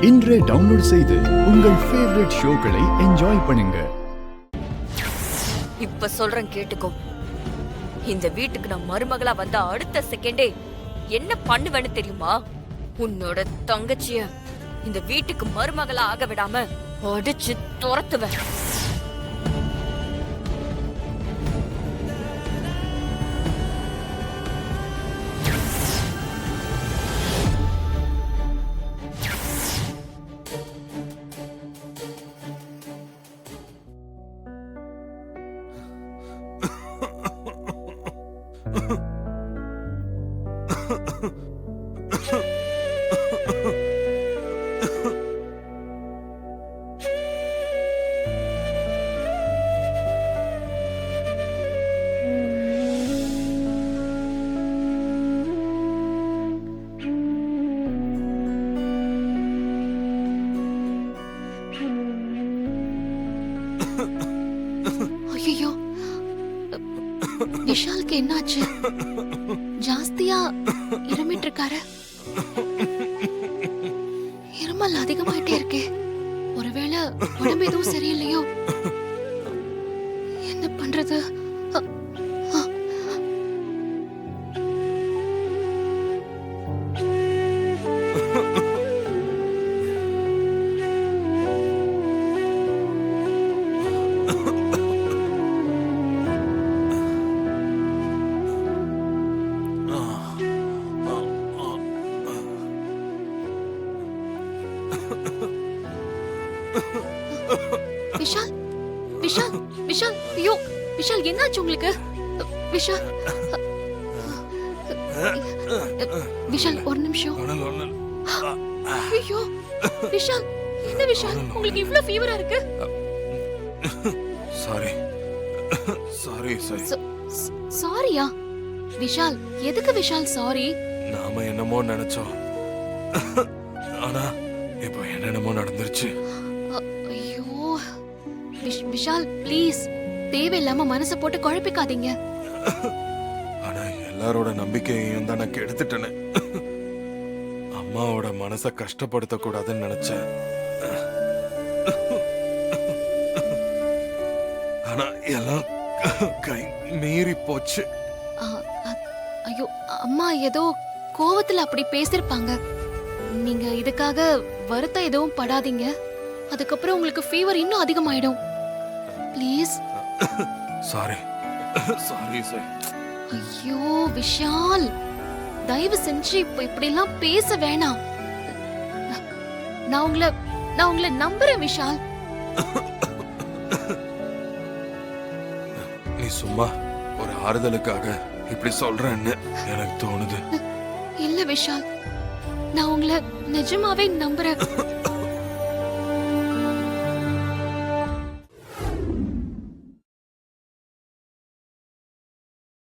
இன்றே டவுன்லோட் செய்து உங்கள் ஃபேவரட் ஷோக்களை என்ஜாய் பண்ணுங்க. இப்ப சொல்றேன் கேட்டுக்கோ. இந்த வீட்டுக்கு நான் மருமகளா வந்த அடுத்த செகண்டே என்ன பண்ணுவேன்னு தெரியுமா? உன்னோட தங்கச்சிய இந்த வீட்டுக்கு மருமகளா ஆக விடாம அடிச்சு துரத்துவேன். ஐயோ, விஷாலுக்கு என்னாச்சு? ஜாஸ்தியா இருமிட்டு இருக்காரு. இருமல் அதிகமாயிட்டே இருக்கே. ஒருவேளை உடம்பு எதுவும் சரியில்லையோ? என்ன பண்றது? விஷால், விஷால், விஷால், ஐயோ, விஷால் என்னாச்சு உங்களுக்கு? விஷால், விஷால் ஒரு நிமிஷம். ஐயோ, விஷால், என்ன விஷால் உங்களுக்கு இவ்ளோ ஃபீவரா இருக்கு? Sorry sorry sorry. சாரியா? விஷால், எதுக்கு விஷால் சாரி? நாம என்னமோ நினைச்சோம், ஆனா இப்போ என்னென்னமோ நடந்துருச்சு. ஐயோ விஷால், ப்ளீஸ் தேவையில்லாம மனசை போட்டு குழப்பிக்காதீங்க. ஆனா எல்லாரோட நம்பிக்கையையும் தான் நான் கெடுத்துட்டேனே. அம்மாவோட மனசை கஷ்டப்படுத்த கூடாதுன்னு நினைச்சேன். ஆனா எல்லாம் கை மீறி போச்சு. ஐயோ, அம்மா ஏதோ கோவத்துல அப்படி பேசிருப்பாங்க. நீங்க இதுக்காக வருத்தம் எதுவும் படாதீங்க. அதுக்கப்புறம் உங்களுக்கு ஃபீவர் இன்னும் அதிகமாயிடும். ப்ளீஸ். Sorry sorry sorry. ஐயோ விஷால், தயவு செஞ்சு இப்படி எல்லாம் பேச வேணாம். நான் உங்களை நம்புறேன் விஷால். நீ சும்மா ஒரு ஆறுதலுக்காக இப்படி சொல்றேன்னு எனக்கு தோணுது. இல்ல விஷால், நான் உங்களை நிஜமாவே நம்புறேன்.